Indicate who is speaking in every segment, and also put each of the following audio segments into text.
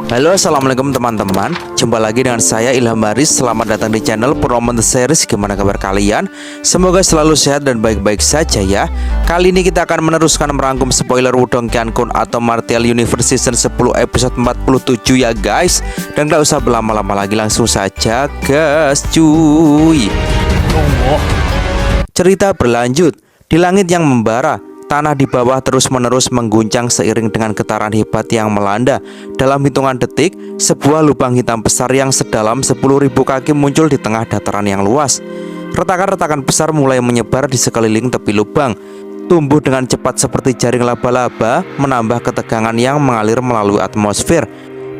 Speaker 1: Halo, assalamualaikum teman-teman. Jumpa lagi dengan saya Ilham Baris. Selamat datang di channel Promote Series. Gimana kabar kalian? Semoga selalu sehat dan baik-baik saja ya. Kali ini kita akan meneruskan merangkum spoiler Wudong Qiankun atau Martial Universe Season 10 episode 47 ya guys. Dan gak usah berlama-lama lagi, langsung saja gas cuy. Cerita berlanjut. Di langit yang membara, tanah di bawah terus-menerus mengguncang seiring dengan getaran hebat yang melanda. Dalam hitungan detik, sebuah lubang hitam besar yang sedalam 10.000 kaki muncul di tengah dataran yang luas. Retakan-retakan besar mulai menyebar di sekeliling tepi lubang. Tumbuh dengan cepat seperti jaring laba-laba, menambah ketegangan yang mengalir melalui atmosfer.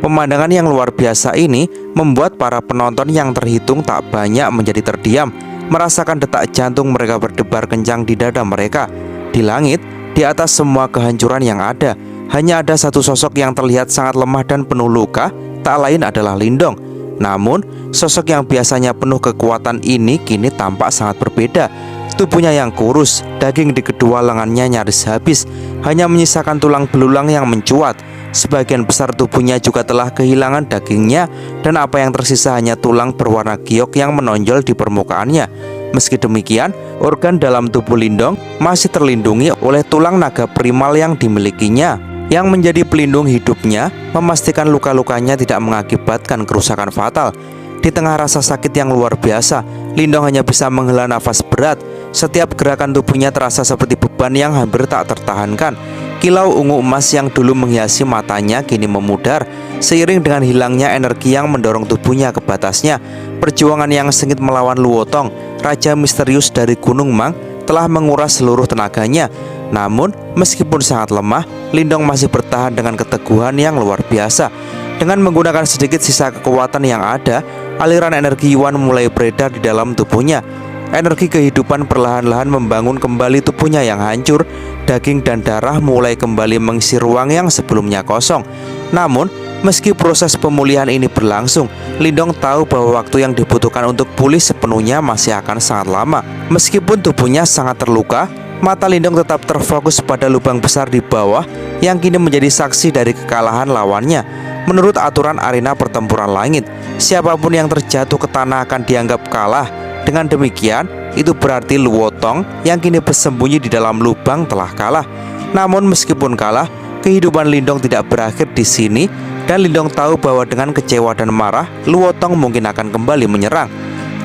Speaker 1: Pemandangan yang luar biasa ini membuat para penonton yang terhitung tak banyak menjadi terdiam, merasakan detak jantung mereka berdebar kencang di dada mereka. Di langit, di atas semua kehancuran yang ada, hanya ada satu sosok yang terlihat sangat lemah dan penuh luka, tak lain adalah Lindong. Namun, sosok yang biasanya penuh kekuatan ini kini tampak sangat berbeda. Tubuhnya yang kurus, daging di kedua lengannya nyaris habis, hanya menyisakan tulang belulang yang mencuat. Sebagian besar tubuhnya juga telah kehilangan dagingnya, dan apa yang tersisa hanya tulang berwarna giok yang menonjol di permukaannya. Meski demikian, organ dalam tubuh Lindong masih terlindungi oleh tulang naga primal yang dimilikinya, yang menjadi pelindung hidupnya, memastikan luka-lukanya tidak mengakibatkan kerusakan fatal. Di tengah rasa sakit yang luar biasa, Lindong hanya bisa menghela nafas berat. Setiap gerakan tubuhnya terasa seperti beban yang hampir tak tertahankan. Kilau ungu emas yang dulu menghiasi matanya kini memudar, seiring dengan hilangnya energi yang mendorong tubuhnya ke batasnya. Perjuangan yang sengit melawan Luotong, raja misterius dari Gunung Mang, telah menguras seluruh tenaganya. Namun, meskipun sangat lemah, Lindong masih bertahan dengan keteguhan yang luar biasa. Dengan menggunakan sedikit sisa kekuatan yang ada, aliran energi Yuan mulai beredar di dalam tubuhnya. Energi kehidupan perlahan-lahan membangun kembali tubuhnya yang hancur. Daging dan darah mulai kembali mengisi ruang yang sebelumnya kosong. Namun, meski proses pemulihan ini berlangsung, Lindong tahu bahwa waktu yang dibutuhkan untuk pulih sepenuhnya masih akan sangat lama. Meskipun tubuhnya sangat terluka, mata Lindong tetap terfokus pada lubang besar di bawah yang kini menjadi saksi dari kekalahan lawannya. Menurut aturan arena pertempuran langit, siapapun yang terjatuh ke tanah akan dianggap kalah. Dengan demikian, itu berarti Luotong yang kini bersembunyi di dalam lubang telah kalah. Namun meskipun kalah, kehidupan Lindong tidak berakhir di sini, dan Lindong tahu bahwa dengan kecewa dan marah, Luotong mungkin akan kembali menyerang.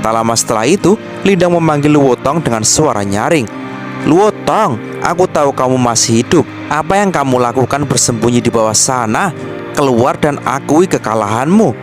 Speaker 1: Tak lama setelah itu, Lindong memanggil Luotong dengan suara nyaring. "Luotong, aku tahu kamu masih hidup. Apa yang kamu lakukan bersembunyi di bawah sana? Keluar dan akui kekalahanmu."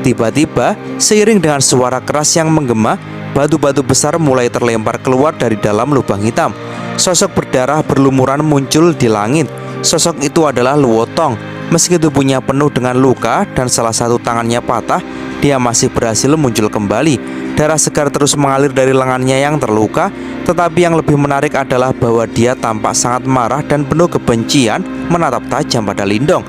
Speaker 1: Tiba-tiba, seiring dengan suara keras yang menggema, batu-batu besar mulai terlempar keluar dari dalam lubang hitam. Sosok berdarah berlumuran muncul di langit. Sosok itu adalah Luotong. Meski tubuhnya penuh dengan luka dan salah satu tangannya patah, dia masih berhasil muncul kembali. Darah segar terus mengalir dari lengannya yang terluka. Tetapi yang lebih menarik adalah bahwa dia tampak sangat marah dan penuh kebencian menatap tajam pada Lindong.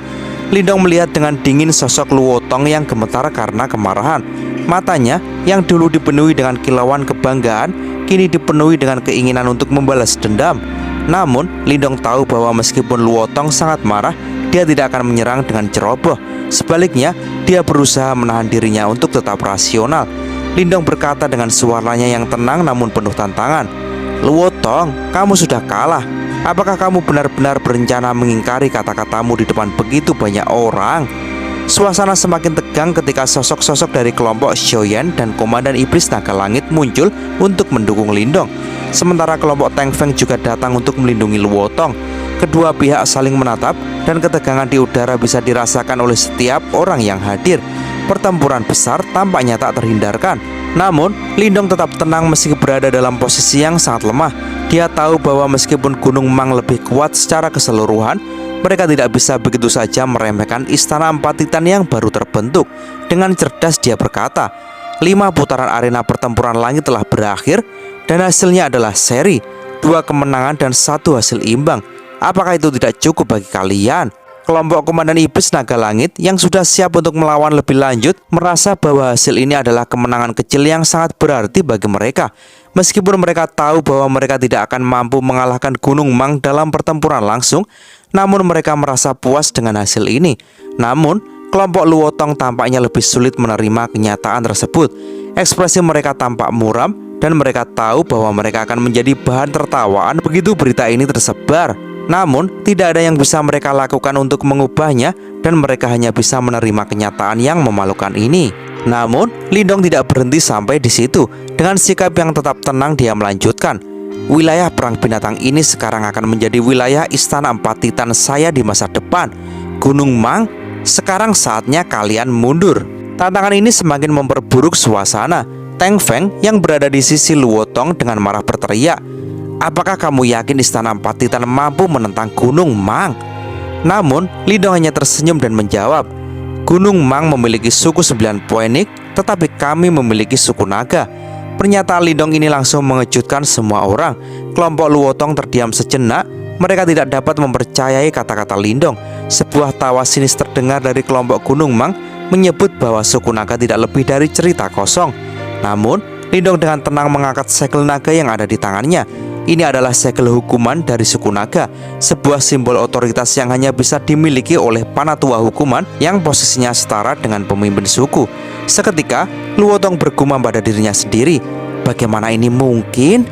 Speaker 1: Lindong melihat dengan dingin sosok Luotong yang gemetar karena kemarahan. Matanya yang dulu dipenuhi dengan kilauan kebanggaan, kini dipenuhi dengan keinginan untuk membalas dendam. Namun, Lindong tahu bahwa meskipun Luotong sangat marah, dia tidak akan menyerang dengan ceroboh. Sebaliknya, dia berusaha menahan dirinya untuk tetap rasional. Lindong berkata dengan suaranya yang tenang namun penuh tantangan, "Luotong, kamu sudah kalah. Apakah kamu benar-benar berencana mengingkari kata-katamu di depan begitu banyak orang?" Suasana semakin tegang ketika sosok-sosok dari kelompok Xiaoyan dan Komandan Iblis Naga Langit muncul untuk mendukung Lindong. Sementara kelompok Teng Feng juga datang untuk melindungi Luotong. Kedua pihak saling menatap dan ketegangan di udara bisa dirasakan oleh setiap orang yang hadir. Pertempuran besar tampaknya tak terhindarkan. Namun, Lindong tetap tenang meski berada dalam posisi yang sangat lemah. Dia tahu bahwa meskipun Gunung Mang lebih kuat secara keseluruhan, mereka tidak bisa begitu saja meremehkan Istana Empat Titan yang baru terbentuk. Dengan cerdas dia berkata, 5 putaran arena pertempuran langit telah berakhir, dan hasilnya adalah seri 2 kemenangan dan 1 hasil imbang. Apakah itu tidak cukup bagi kalian? Kelompok Komandan Iblis Naga Langit yang sudah siap untuk melawan lebih lanjut merasa bahwa hasil ini adalah kemenangan kecil yang sangat berarti bagi mereka. Meskipun mereka tahu bahwa mereka tidak akan mampu mengalahkan Gunung Mang dalam pertempuran langsung, namun mereka merasa puas dengan hasil ini. Namun, kelompok Luotong tampaknya lebih sulit menerima kenyataan tersebut. Ekspresi mereka tampak muram dan mereka tahu bahwa mereka akan menjadi bahan tertawaan begitu berita ini tersebar. Namun, tidak ada yang bisa mereka lakukan untuk mengubahnya dan mereka hanya bisa menerima kenyataan yang memalukan ini. Namun, Lindong tidak berhenti sampai di situ. Dengan sikap yang tetap tenang, dia melanjutkan, "Wilayah perang binatang ini sekarang akan menjadi wilayah istana 4 Titan saya di masa depan. Gunung Mang, sekarang saatnya kalian mundur." Tantangan ini semakin memperburuk suasana. Teng Feng yang berada di sisi Luotong dengan marah berteriak, "Apakah kamu yakin istana 4 Titan mampu menentang Gunung Mang?" Namun, Lindong hanya tersenyum dan menjawab, "Gunung Mang memiliki suku 9 Poenik, tetapi kami memiliki suku naga." Pernyataan Lindong ini langsung mengejutkan semua orang. Kelompok Luotong terdiam sejenak. Mereka tidak dapat mempercayai kata-kata Lindong. Sebuah tawa sinis terdengar dari kelompok Gunung Mang menyebut bahwa suku naga tidak lebih dari cerita kosong. Namun, Lindong dengan tenang mengangkat segel naga yang ada di tangannya. Ini adalah segel hukuman dari suku naga, sebuah simbol otoritas yang hanya bisa dimiliki oleh panatua hukuman yang posisinya setara dengan pemimpin suku. Seketika, Luotong bergumam pada dirinya sendiri, bagaimana ini mungkin?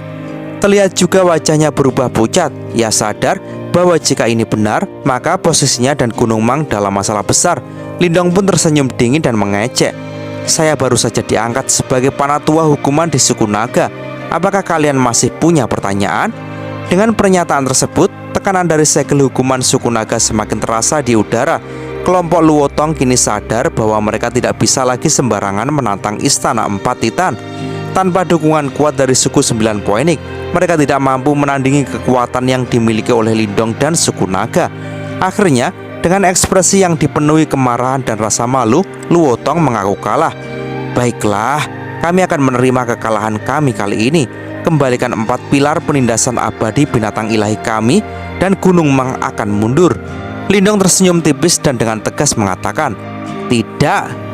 Speaker 1: Terlihat juga wajahnya berubah pucat. Ia sadar bahwa jika ini benar, maka posisinya dan Gunung Mang dalam masalah besar. Lindong pun tersenyum dingin dan mengejek, "Saya baru saja diangkat sebagai panatua hukuman di suku naga. Apakah kalian masih punya pertanyaan?" Dengan pernyataan tersebut, tekanan dari segel hukuman suku naga semakin terasa di udara. Kelompok Luotong kini sadar bahwa mereka tidak bisa lagi sembarangan menantang istana 4 Titan. Tanpa dukungan kuat dari suku 9 Poenik, mereka tidak mampu menandingi kekuatan yang dimiliki oleh Lindong dan suku naga. Akhirnya, dengan ekspresi yang dipenuhi kemarahan dan rasa malu, Luotong mengaku kalah. "Baiklah, kami akan menerima kekalahan kami kali ini. Kembalikan 4 pilar penindasan abadi binatang ilahi kami, dan Gunung Mang akan mundur." Lindong tersenyum tipis dan dengan tegas mengatakan, "Tidak.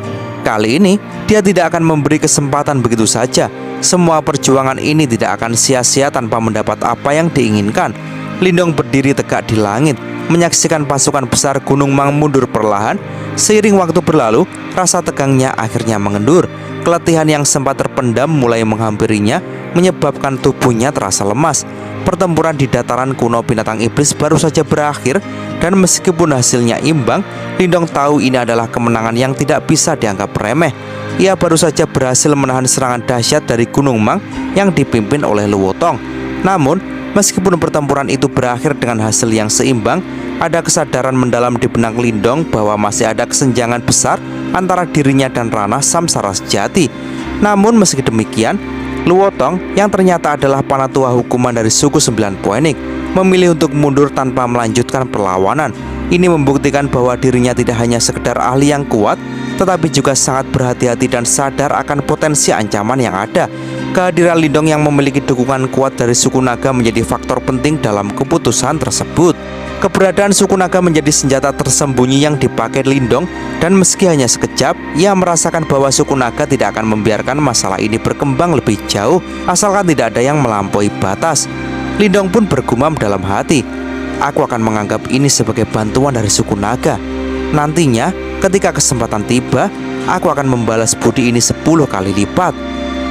Speaker 1: Kali ini, dia tidak akan memberi kesempatan begitu saja. Semua perjuangan ini tidak akan sia-sia tanpa mendapat apa yang diinginkan." Lindong berdiri tegak di langit, menyaksikan pasukan besar Gunung Mang mundur perlahan. Seiring waktu berlalu, rasa tegangnya akhirnya mengendur. Keletihan yang sempat terpendam mulai menghampirinya, menyebabkan tubuhnya terasa lemas. Pertempuran di dataran kuno binatang iblis baru saja berakhir, dan meskipun hasilnya imbang, Lindong tahu ini adalah kemenangan yang tidak bisa dianggap remeh. Ia baru saja berhasil menahan serangan dahsyat dari Gunung Mang yang dipimpin oleh Luotong. Namun, meskipun pertempuran itu berakhir dengan hasil yang seimbang, ada kesadaran mendalam di benak Lindong bahwa masih ada kesenjangan besar antara dirinya dan ranah samsara sejati. Namun meski demikian, Luotong yang ternyata adalah panatua hukuman dari suku 9 Poenik memilih untuk mundur tanpa melanjutkan perlawanan. Ini membuktikan bahwa dirinya tidak hanya sekedar ahli yang kuat, tetapi juga sangat berhati-hati dan sadar akan potensi ancaman yang ada. Kehadiran Lindong yang memiliki dukungan kuat dari suku naga menjadi faktor penting dalam keputusan tersebut. Keberadaan suku naga menjadi senjata tersembunyi yang dipakai Lindong, dan meski hanya sekejap, ia merasakan bahwa suku naga tidak akan membiarkan masalah ini berkembang lebih jauh asalkan tidak ada yang melampaui batas. Lindong pun bergumam dalam hati, "Aku akan menganggap ini sebagai bantuan dari suku naga. Nantinya, ketika kesempatan tiba, aku akan membalas budi ini 10 kali lipat."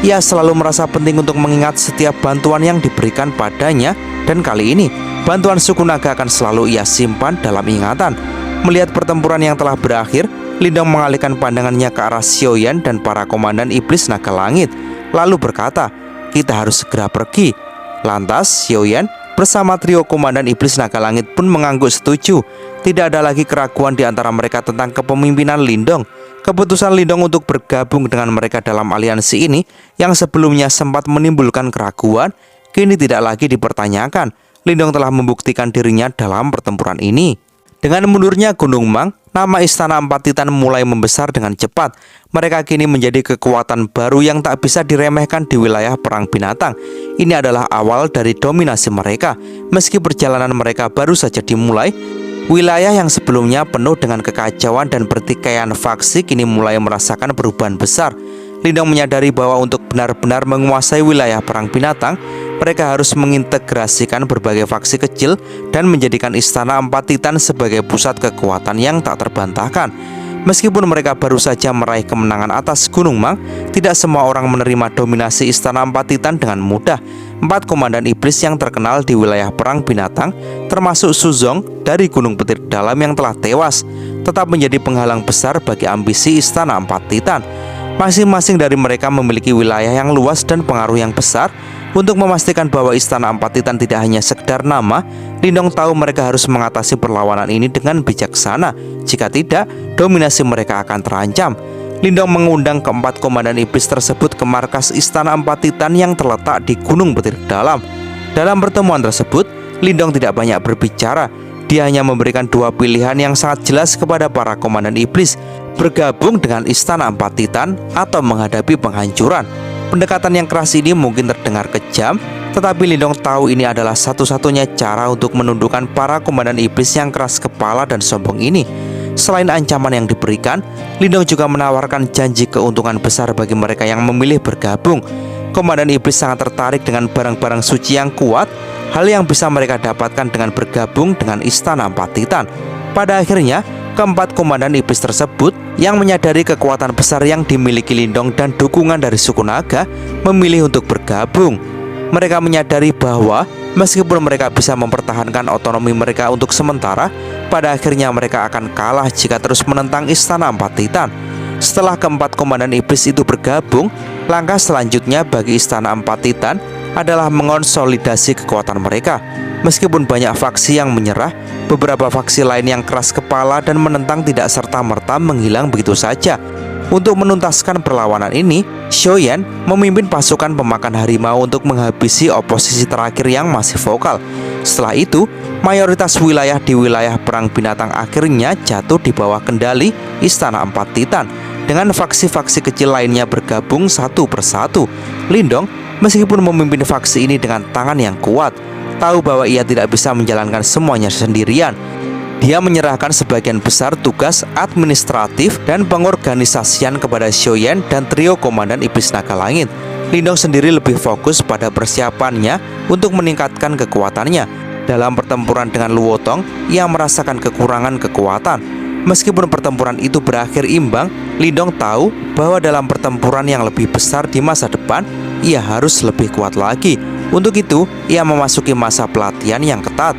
Speaker 1: Ia selalu merasa penting untuk mengingat setiap bantuan yang diberikan padanya, dan kali ini bantuan suku naga akan selalu ia simpan dalam ingatan. Melihat pertempuran yang telah berakhir, Lindong mengalihkan pandangannya ke arah Xiaoyan dan para komandan iblis naga langit, lalu berkata, "Kita harus segera pergi." Lantas Xiaoyan bersama trio komandan iblis naga langit pun mengangguk setuju. Tidak ada lagi keraguan di antara mereka tentang kepemimpinan Lindong. Keputusan Lindong untuk bergabung dengan mereka dalam aliansi ini, yang sebelumnya sempat menimbulkan keraguan, kini tidak lagi dipertanyakan. Lindong telah membuktikan dirinya dalam pertempuran ini. Dengan mundurnya Gunung Mang, nama istana 4 Titan mulai membesar dengan cepat. Mereka kini menjadi kekuatan baru yang tak bisa diremehkan di wilayah perang binatang. Ini adalah awal dari dominasi mereka. Meski perjalanan mereka baru saja dimulai, wilayah yang sebelumnya penuh dengan kekacauan dan pertikaian faksi kini mulai merasakan perubahan besar. Lindong menyadari bahwa untuk benar-benar menguasai wilayah perang binatang, mereka harus mengintegrasikan berbagai faksi kecil dan menjadikan istana 4 Titan sebagai pusat kekuatan yang tak terbantahkan. Meskipun mereka baru saja meraih kemenangan atas Gunung Mang, tidak semua orang menerima dominasi Istana Empat Titan dengan mudah. 4 komandan iblis yang terkenal di wilayah perang binatang, termasuk Suzong dari Gunung Petir Dalam yang telah tewas, tetap menjadi penghalang besar bagi ambisi Istana Empat Titan. Masing-masing dari mereka memiliki wilayah yang luas dan pengaruh yang besar. Untuk memastikan bahwa Istana Empat Titan tidak hanya sekedar nama, Lindong tahu mereka harus mengatasi perlawanan ini dengan bijaksana. Jika tidak, dominasi mereka akan terancam. Lindong mengundang keempat komandan iblis tersebut ke markas Istana Empat Titan yang terletak di Gunung Petir Dalam. Dalam pertemuan tersebut, Lindong tidak banyak berbicara. Dia hanya memberikan 2 pilihan yang sangat jelas kepada para komandan iblis: bergabung dengan Istana Empat Titan atau menghadapi penghancuran. Pendekatan yang keras ini mungkin terdengar kejam, tetapi Lindong tahu ini adalah satu-satunya cara untuk menundukkan para komandan iblis yang keras kepala dan sombong ini. Selain ancaman yang diberikan, Lindong juga menawarkan janji keuntungan besar bagi mereka yang memilih bergabung. Komandan iblis sangat tertarik dengan barang-barang suci yang kuat, hal yang bisa mereka dapatkan dengan bergabung dengan Istana Empat Titan. Pada akhirnya, keempat komandan iblis tersebut yang menyadari kekuatan besar yang dimiliki Lindong dan dukungan dari suku naga memilih untuk bergabung. Mereka menyadari bahwa meskipun mereka bisa mempertahankan otonomi mereka untuk sementara, pada akhirnya mereka akan kalah jika terus menentang Istana Empat Titan. Setelah keempat komandan iblis itu bergabung, langkah selanjutnya bagi Istana Empat Titan adalah mengonsolidasi kekuatan mereka. Meskipun banyak faksi yang menyerah, beberapa faksi lain yang keras kepala dan menentang tidak serta-merta menghilang begitu saja. Untuk menuntaskan perlawanan ini, Shoyan memimpin pasukan pemakan harimau untuk menghabisi oposisi terakhir yang masih vokal. Setelah itu, mayoritas wilayah di wilayah perang binatang akhirnya jatuh di bawah kendali Istana Empat Titan, dengan faksi-faksi kecil lainnya bergabung satu persatu. Lindong, meskipun memimpin faksi ini dengan tangan yang kuat, tahu bahwa ia tidak bisa menjalankan semuanya sendirian. Dia menyerahkan sebagian besar tugas administratif dan pengorganisasian kepada Shoyan dan trio komandan iblis naga langit. Lindong sendiri lebih fokus pada persiapannya untuk meningkatkan kekuatannya. Dalam pertempuran dengan Luotong, ia merasakan kekurangan kekuatan. Meskipun pertempuran itu berakhir imbang, Lindong tahu bahwa dalam pertempuran yang lebih besar di masa depan, ia harus lebih kuat lagi. Untuk itu, ia memasuki masa pelatihan yang ketat.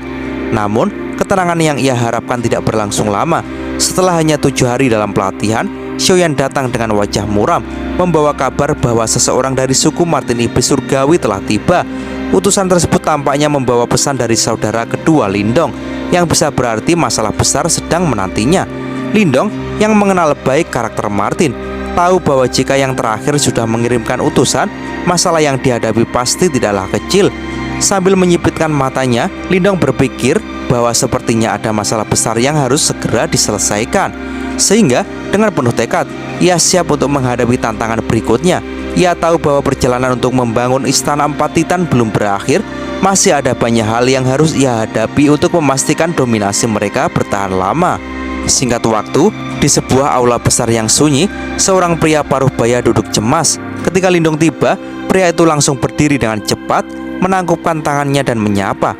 Speaker 1: Namun, ketenangan yang ia harapkan tidak berlangsung lama. Setelah hanya 7 hari dalam pelatihan, Shoyan datang dengan wajah muram, membawa kabar bahwa seseorang dari suku Martin Iblis Surgawi telah tiba. Utusan tersebut tampaknya membawa pesan dari saudara kedua Lindong, yang bisa berarti masalah besar sedang menantinya. Lindong, yang mengenal baik karakter Martin, tahu bahwa jika yang terakhir sudah mengirimkan utusan, masalah yang dihadapi pasti tidaklah kecil. Sambil menyipitkan matanya, Lindong berpikir bahwa sepertinya ada masalah besar yang harus segera diselesaikan. Sehingga dengan penuh tekad, ia siap untuk menghadapi tantangan berikutnya. Ia tahu bahwa perjalanan untuk membangun Istana Empat Titan belum berakhir. Masih ada banyak hal yang harus ia hadapi untuk memastikan dominasi mereka bertahan lama. Singkat waktu, di sebuah aula besar yang sunyi, seorang pria paruh baya duduk cemas. Ketika Lindong tiba, pria itu langsung berdiri dengan cepat, menangkupkan tangannya dan menyapa.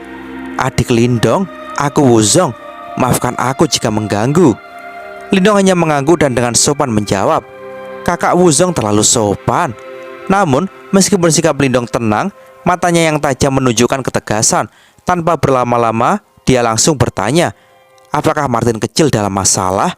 Speaker 1: "Adik Lindong, aku Wuzong. Maafkan aku jika mengganggu." Lindong hanya mengangguk dan dengan sopan menjawab, "Kakak Wuzong terlalu sopan." Namun, meskipun sikap Lindong tenang, matanya yang tajam menunjukkan ketegasan. Tanpa berlama-lama, dia langsung bertanya, "Apakah Martin kecil dalam masalah?"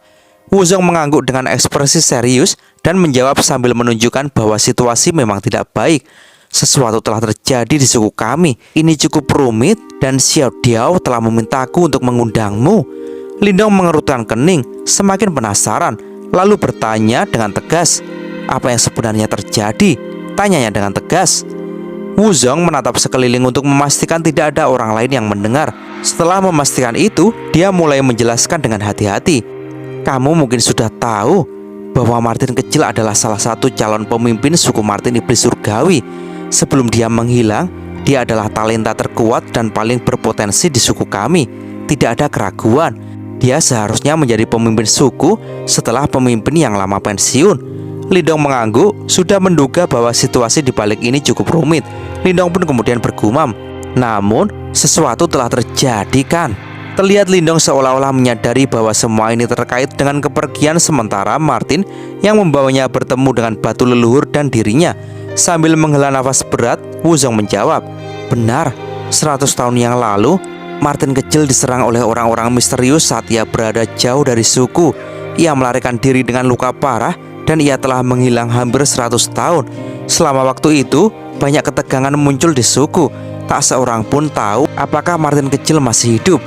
Speaker 1: Wuzong mengangguk dengan ekspresi serius dan menjawab sambil menunjukkan bahwa situasi memang tidak baik. "Sesuatu telah terjadi di suku kami. Ini cukup rumit dan Xiao Diao telah memintaku untuk mengundangmu." Lindong mengerutkan kening, semakin penasaran, lalu bertanya dengan tegas, "Apa yang sebenarnya terjadi?" Tanyanya dengan tegas. Wuzong menatap sekeliling untuk memastikan tidak ada orang lain yang mendengar. Setelah memastikan itu, dia mulai menjelaskan dengan hati-hati, "Kamu mungkin sudah tahu bahwa Martin kecil adalah salah satu calon pemimpin suku Martin Iblis Surgawi. Sebelum dia menghilang, dia adalah talenta terkuat dan paling berpotensi di suku kami. Tidak ada keraguan, dia seharusnya menjadi pemimpin suku setelah pemimpin yang lama pensiun." Lindong mengangguk, sudah menduga bahwa situasi di balik ini cukup rumit. Lindong pun kemudian bergumam, "Namun, sesuatu telah terjadi kan?" Terlihat Lindong seolah-olah menyadari bahwa semua ini terkait dengan kepergian sementara Martin yang membawanya bertemu dengan batu leluhur dan dirinya. Sambil menghela nafas berat, Wuzong menjawab, "Benar, 100 tahun yang lalu Martin kecil diserang oleh orang-orang misterius saat ia berada jauh dari suku. Ia melarikan diri dengan luka parah dan ia telah menghilang hampir 100 tahun. Selama waktu itu, banyak ketegangan muncul di suku. Tak seorang pun tahu apakah Martin kecil masih hidup.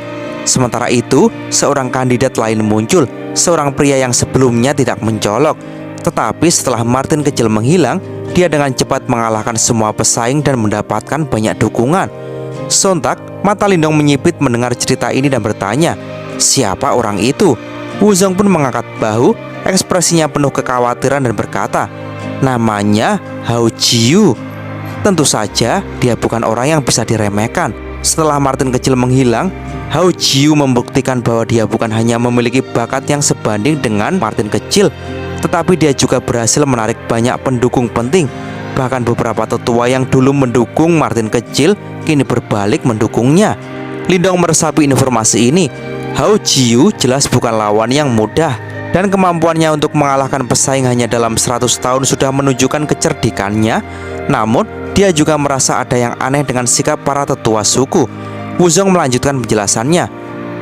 Speaker 1: Sementara itu, seorang kandidat lain muncul, seorang pria yang sebelumnya tidak mencolok. Tetapi setelah Martin kecil menghilang, dia dengan cepat mengalahkan semua pesaing dan mendapatkan banyak dukungan." Sontak, mata Lindong menyipit mendengar cerita ini dan bertanya, "Siapa orang itu?" Wuzong pun mengangkat bahu, ekspresinya penuh kekhawatiran dan berkata, "Namanya Hao Jiu." Tentu saja dia bukan orang yang bisa diremehkan. Setelah Martin kecil menghilang, Hao Jiu membuktikan bahwa dia bukan hanya memiliki bakat yang sebanding dengan Martin kecil, tetapi dia juga berhasil menarik banyak pendukung penting. Bahkan beberapa tetua yang dulu mendukung Martin kecil kini berbalik mendukungnya. Lindong meresapi informasi ini. Hao Jiu jelas bukan lawan yang mudah, dan kemampuannya untuk mengalahkan pesaing hanya dalam 100 tahun sudah menunjukkan kecerdikannya. Namun dia juga merasa ada yang aneh dengan sikap para tetua suku. Wuzong melanjutkan penjelasannya,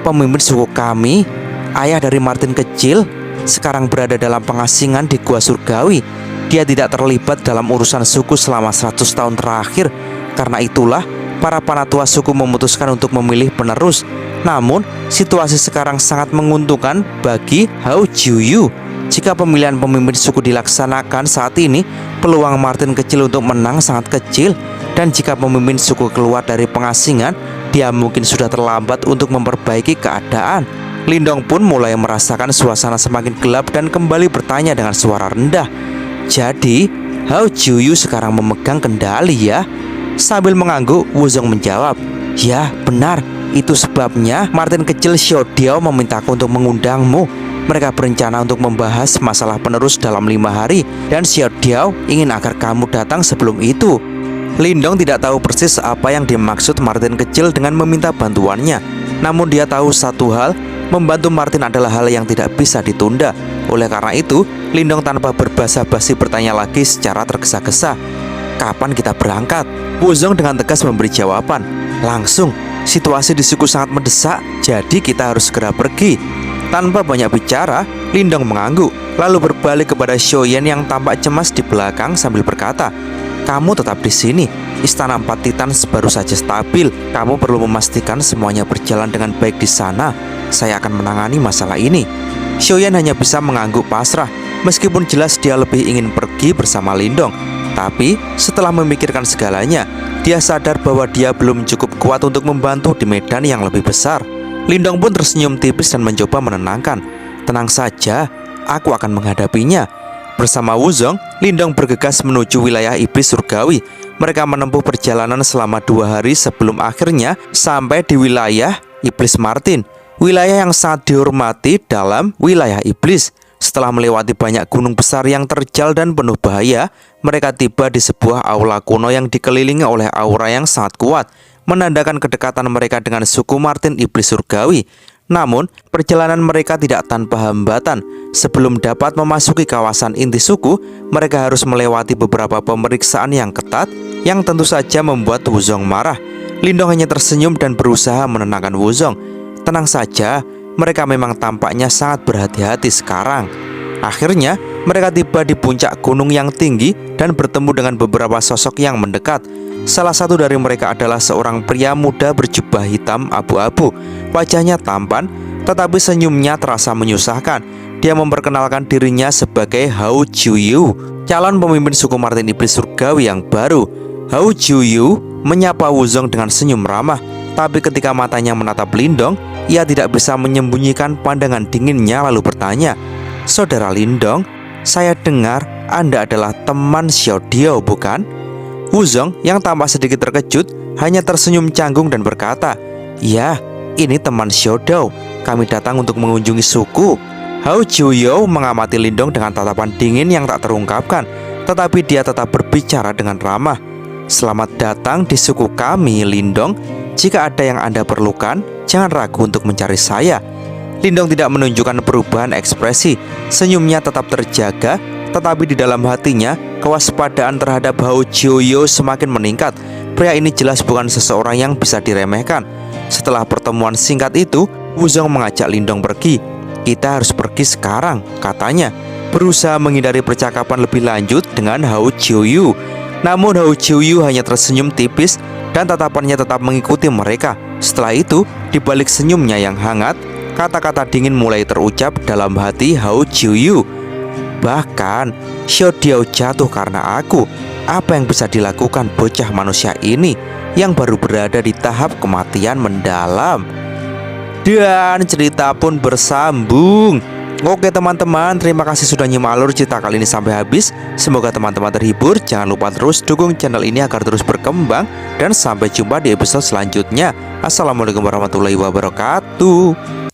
Speaker 1: "Pemimpin suku kami, ayah dari Martin kecil, sekarang berada dalam pengasingan di Gua Surgawi. Dia tidak terlibat dalam urusan suku selama 100 tahun terakhir. Karena itulah para panatua suku memutuskan untuk memilih penerus. Namun situasi sekarang sangat menguntungkan bagi Hao Jiu. Jika pemilihan pemimpin suku dilaksanakan saat ini, peluang Martin kecil untuk menang sangat kecil. Dan jika pemimpin suku keluar dari pengasingan, dia mungkin sudah terlambat untuk memperbaiki keadaan." Lindong pun mulai merasakan suasana semakin gelap dan kembali bertanya dengan suara rendah, "Jadi Hao Jiu sekarang memegang kendali ya?" Sambil mengangguk, Wuzong menjawab, "Ya, benar. Itu sebabnya Martin kecil Xiao Diao memintaku untuk mengundangmu. Mereka berencana untuk membahas masalah penerus dalam 5 hari, dan Xiao Diao ingin agar kamu datang sebelum itu." Lindong tidak tahu persis apa yang dimaksud Martin kecil dengan meminta bantuannya. Namun dia tahu satu hal, membantu Martin adalah hal yang tidak bisa ditunda. Oleh karena itu, Lindong tanpa berbasa-basi bertanya lagi secara tergesa-gesa, "Kapan kita berangkat?" Wuzong dengan tegas memberi jawaban, "Langsung. Situasi di suku sangat mendesak, jadi kita harus segera pergi." Tanpa banyak bicara, Lindong mengangguk, lalu berbalik kepada Xiaoyan yang tampak cemas di belakang sambil berkata, "Kamu tetap di sini. Istana 4 Titan baru saja stabil. Kamu perlu memastikan semuanya berjalan dengan baik di sana. Saya akan menangani masalah ini." Xiaoyan hanya bisa mengangguk pasrah, meskipun jelas dia lebih ingin pergi bersama Lindong. Tapi setelah memikirkan segalanya, dia sadar bahwa dia belum cukup kuat untuk membantu di medan yang lebih besar. Lindong pun tersenyum tipis dan mencoba menenangkan, "Tenang saja, aku akan menghadapinya." Bersama Wuzong, Lindong bergegas menuju wilayah iblis surgawi. Mereka menempuh perjalanan selama 2 hari sebelum akhirnya sampai di wilayah iblis Martin, wilayah yang sangat dihormati dalam wilayah iblis. Setelah melewati banyak gunung besar yang terjal dan penuh bahaya, mereka tiba di sebuah aula kuno yang dikelilingi oleh aura yang sangat kuat, menandakan kedekatan mereka dengan suku Martin iblis surgawi. Namun, perjalanan mereka tidak tanpa hambatan. Sebelum dapat memasuki kawasan inti suku, mereka harus melewati beberapa pemeriksaan yang ketat, yang tentu saja membuat Wuzong marah. Lindong hanya tersenyum dan berusaha menenangkan Wuzong. "Tenang saja, mereka memang tampaknya sangat berhati-hati sekarang." Akhirnya, mereka tiba di puncak gunung yang tinggi dan bertemu dengan beberapa sosok yang mendekat. Salah satu dari mereka adalah seorang pria muda berjubah hitam abu-abu. Wajahnya tampan, tetapi senyumnya terasa menyusahkan. Dia memperkenalkan dirinya sebagai Hao Jiu, calon pemimpin suku Martin iblis surgawi yang baru. Hao Jiu menyapa Wuzong dengan senyum ramah, tapi ketika matanya menatap Lindong, ia tidak bisa menyembunyikan pandangan dinginnya lalu bertanya, "Saudara Lindong, saya dengar Anda adalah teman Xiao Diao, bukan?" Wuzong yang tampak sedikit terkejut hanya tersenyum canggung dan berkata, "Ya, ini teman Xiao Diao. Kami datang untuk mengunjungi suku." Hao Jiu mengamati Lindong dengan tatapan dingin yang tak terungkapkan, tetapi dia tetap berbicara dengan ramah. "Selamat datang di suku kami, Lindong. Jika ada yang Anda perlukan, jangan ragu untuk mencari saya. Lindong tidak menunjukkan perubahan ekspresi. Senyumnya tetap terjaga, tetapi di dalam hatinya, kewaspadaan terhadap Hao Jiuyu semakin meningkat. Pria ini jelas bukan seseorang yang bisa diremehkan. Setelah pertemuan singkat itu, Wuzong mengajak Lindong pergi. Kita harus pergi sekarang, katanya, berusaha menghindari percakapan lebih lanjut dengan Hao Jiuyu. Namun Hao Jiuyu hanya tersenyum tipis dan tatapannya tetap mengikuti mereka. Setelah itu, di balik senyumnya yang hangat, kata-kata dingin mulai terucap dalam hati Hao Jiuyu. Bahkan, Xiao Diao jatuh karena aku. Apa yang bisa dilakukan bocah manusia ini yang baru berada di tahap kematian mendalam? Dan cerita pun bersambung. Oke teman-teman, terima kasih sudah nyimak alur cerita kali ini sampai habis. Semoga teman-teman terhibur. Jangan lupa terus dukung channel ini agar terus berkembang. Dan sampai jumpa di episode selanjutnya. Assalamualaikum warahmatullahi wabarakatuh.